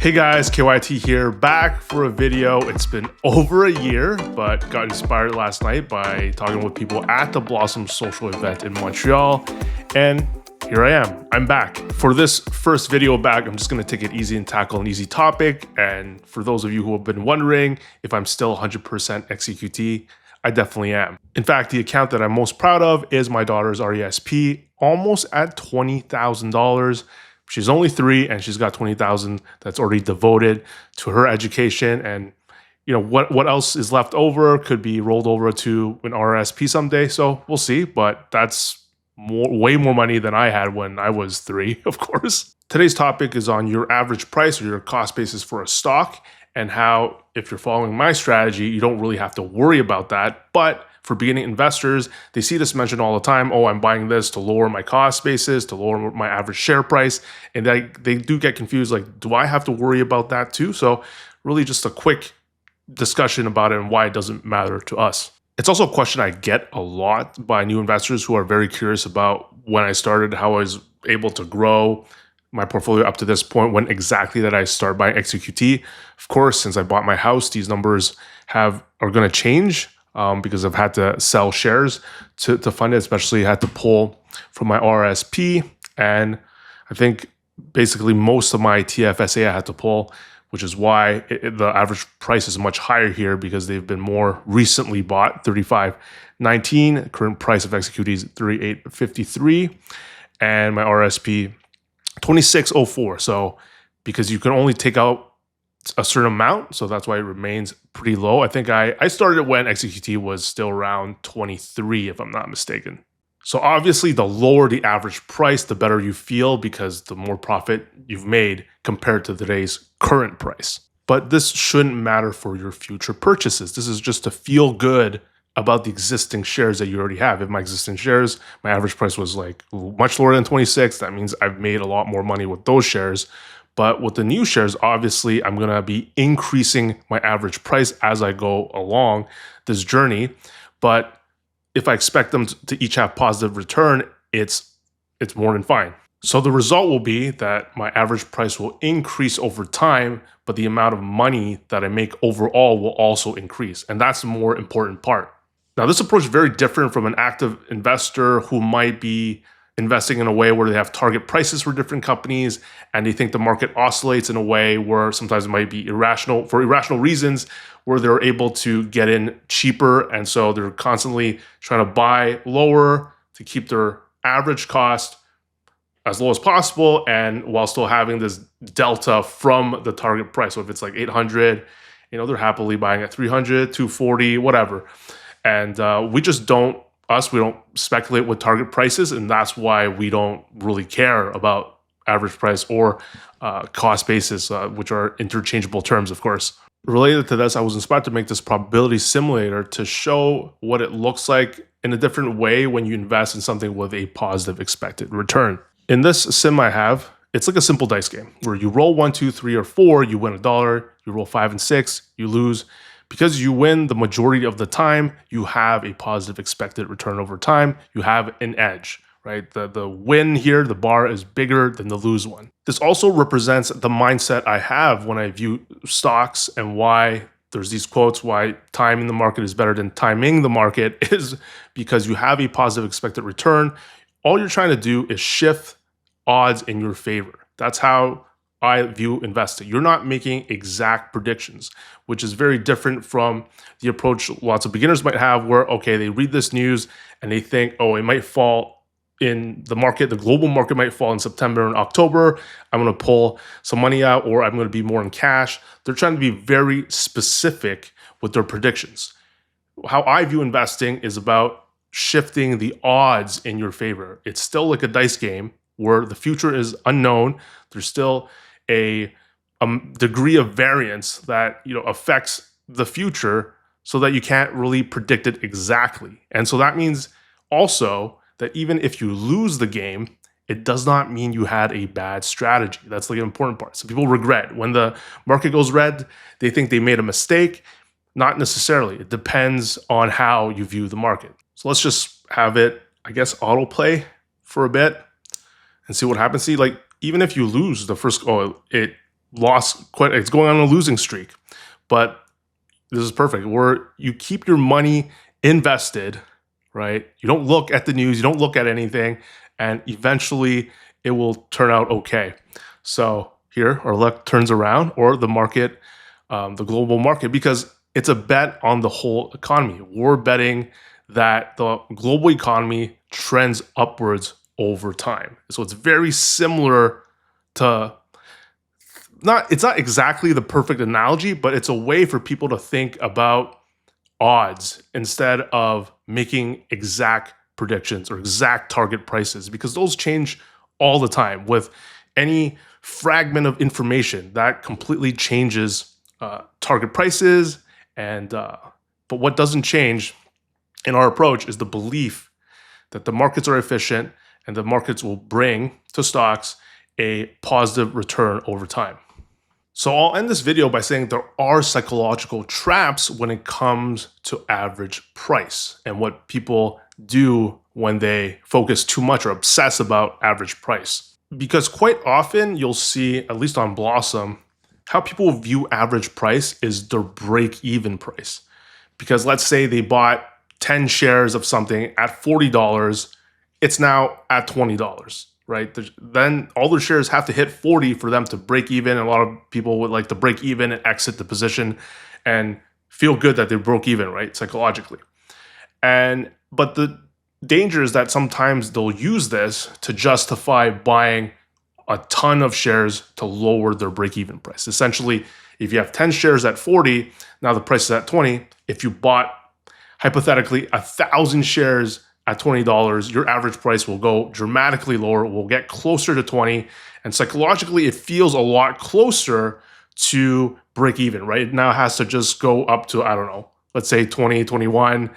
Hey guys, KYT here, back for a video. It's been over a year, but got inspired last night by talking with people at the Blossom social event in Montreal, and here I am. I'm back. For this first video back, I'm just going to take it easy and tackle an easy topic. And for those of you who have been wondering if I'm still 100% XEQT, I definitely am. In fact, the account that I'm most proud of is my daughter's RESP, almost at $20,000. She's only 3 and she's got 20,000 that's already devoted to her education. And you know what else is left over could be rolled over to an RSP someday. So we'll see, but that's way more money than I had when I was 3, of course. Today's topic is on your average price or your cost basis for a stock, and how if you're following my strategy, you don't really have to worry about that. But for beginning investors, they see this mentioned all the time. Oh, I'm buying this to lower my cost basis, to lower my average share price. And they do get confused, like, do I have to worry about that too? So really just a quick discussion about it and why it doesn't matter to us. It's also a question I get a lot by new investors who are very curious about when I started, how I was able to grow my portfolio up to this point, when exactly did I start buying XEQT. Of course, since I bought my house, these numbers are going to change. Because I've had to sell shares to fund it, especially had to pull from my RSP. And I think basically most of my TFSA I had to pull, which is why the average price is much higher here, because they've been more recently bought, 35.19. Current price of XEQT is 38.53. And my RSP, 26.04. So because you can only take out a certain amount, so that's why it remains pretty low. I think I started when XEQT was still around 23, if I'm not mistaken. So obviously, the lower the average price, the better you feel, because the more profit you've made compared to today's current price. But this shouldn't matter for your future purchases. This is just to feel good about the existing shares that you already have. If my existing shares, my average price was like much lower than 26, that means I've made a lot more money with those shares. But with the new shares, obviously, I'm going to be increasing my average price as I go along this journey. But if I expect them to each have positive return, it's more than fine. So the result will be that my average price will increase over time, but the amount of money that I make overall will also increase. And that's the more important part. Now, this approach is very different from an active investor who might be investing in a way where they have target prices for different companies, and they think the market oscillates in a way where sometimes it might be irrational, for irrational reasons, where they're able to get in cheaper. And so they're constantly trying to buy lower to keep their average cost as low as possible, and while still having this delta from the target price. So if it's like 800, they're happily buying at 300, 240, whatever. And we just don't speculate with target prices, and that's why we don't really care about average price or cost basis, which are interchangeable terms, of course. Related to this, I was inspired to make this probability simulator to show what it looks like in a different way when you invest in something with a positive expected return. In this sim I have, it's like a simple dice game where you roll 1, 2, 3, or 4, you win $1. You roll 5 and 6, you lose. Because you win the majority of the time, you have a positive expected return over time. You have an edge, right? The win here, the bar is bigger than the lose one. This also represents the mindset I have when I view stocks, and why there's these quotes, why time in the market is better than timing the market, is because you have a positive expected return. All you're trying to do is shift odds in your favor. That's how I view investing. You're not making exact predictions, which is very different from the approach lots of beginners might have, where, okay, they read this news and they think, oh, it might fall in the market, the global market might fall in September and October. I'm going to pull some money out, or I'm going to be more in cash. They're trying to be very specific with their predictions. How I view investing is about shifting the odds in your favor. It's still like a dice game where the future is unknown. There's still a degree of variance that affects the future, so that you can't really predict it exactly. And so that means also that even if you lose the game, it does not mean you had a bad strategy. That's like an important part. So people regret when the market goes red, they think they made a mistake. Not necessarily. It depends on how you view the market. So let's just have it, I guess, autoplay for a bit and see what happens. See, like, even if you lose the first, it's going on a losing streak. But this is perfect, where you keep your money invested, right? You don't look at the news, you don't look at anything, and eventually it will turn out okay. So here, our luck turns around, or the market, the global market, because it's a bet on the whole economy. We're betting that the global economy trends upwards over time. So it's very similar to, it's not exactly the perfect analogy, but it's a way for people to think about odds instead of making exact predictions or exact target prices, because those change all the time. With any fragment of information, that completely changes target prices. And but what doesn't change in our approach is the belief that the markets are efficient and the markets will bring to stocks a positive return over time. So I'll end this video by saying there are psychological traps when it comes to average price and what people do when they focus too much or obsess about average price. Because quite often you'll see, at least on Blossom, how people view average price is their break-even price. Because let's say they bought 10 shares of something at $40, it's now at $20. Right? Then all their shares have to hit 40 for them to break even. And a lot of people would like to break even and exit the position and feel good that they broke even, right? Psychologically. But the danger is that sometimes they'll use this to justify buying a ton of shares to lower their break-even price. Essentially, if you have 10 shares at 40, now the price is at 20. If you bought hypothetically 1,000 shares at $20, your average price will go dramatically lower, will get closer to 20, and psychologically it feels a lot closer to break even, right? It now has to just go up to, I don't know, let's say 20, 21,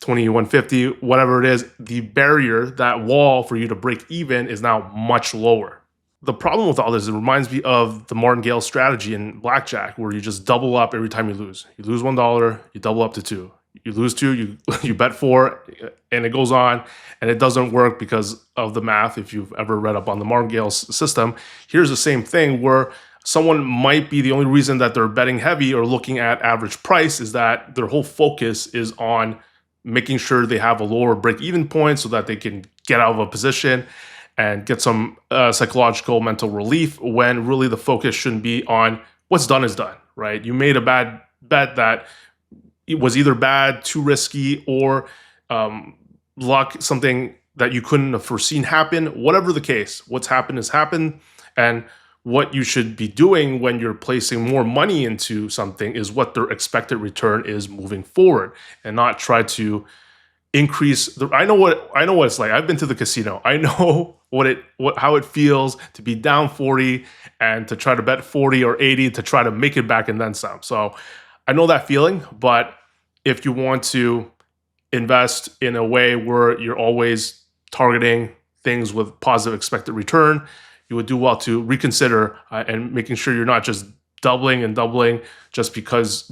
2150, whatever it is. The barrier, that wall for you to break even, is now much lower. The problem with all this, it reminds me of the martingale strategy in blackjack, where you just double up every time you lose. You lose $1, you double up to 2. You lose 2, you bet 4, and it goes on, and it doesn't work because of the math. If you've ever read up on the martingale system, here's the same thing, where someone might be, the only reason that they're betting heavy or looking at average price is that their whole focus is on making sure they have a lower break-even point so that they can get out of a position and get some psychological mental relief, when really the focus shouldn't be on what's done is done, right? You made a bad bet that it was either bad, too risky, or luck, something that you couldn't have foreseen happen. Whatever the case, what's happened has happened. And what you should be doing when you're placing more money into something is what their expected return is moving forward, and not try to increase I know what it's like. I've been to the casino. I know how it feels to be down 40 and to try to bet 40 or 80 to try to make it back and then some. So I know that feeling. But if you want to invest in a way where you're always targeting things with positive expected return, you would do well to reconsider and making sure you're not just doubling down just because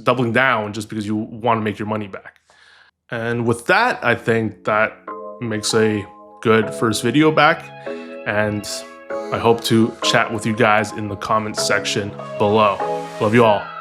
you want to make your money back. And with that, I think that makes a good first video back. And I hope to chat with you guys in the comments section below. Love you all.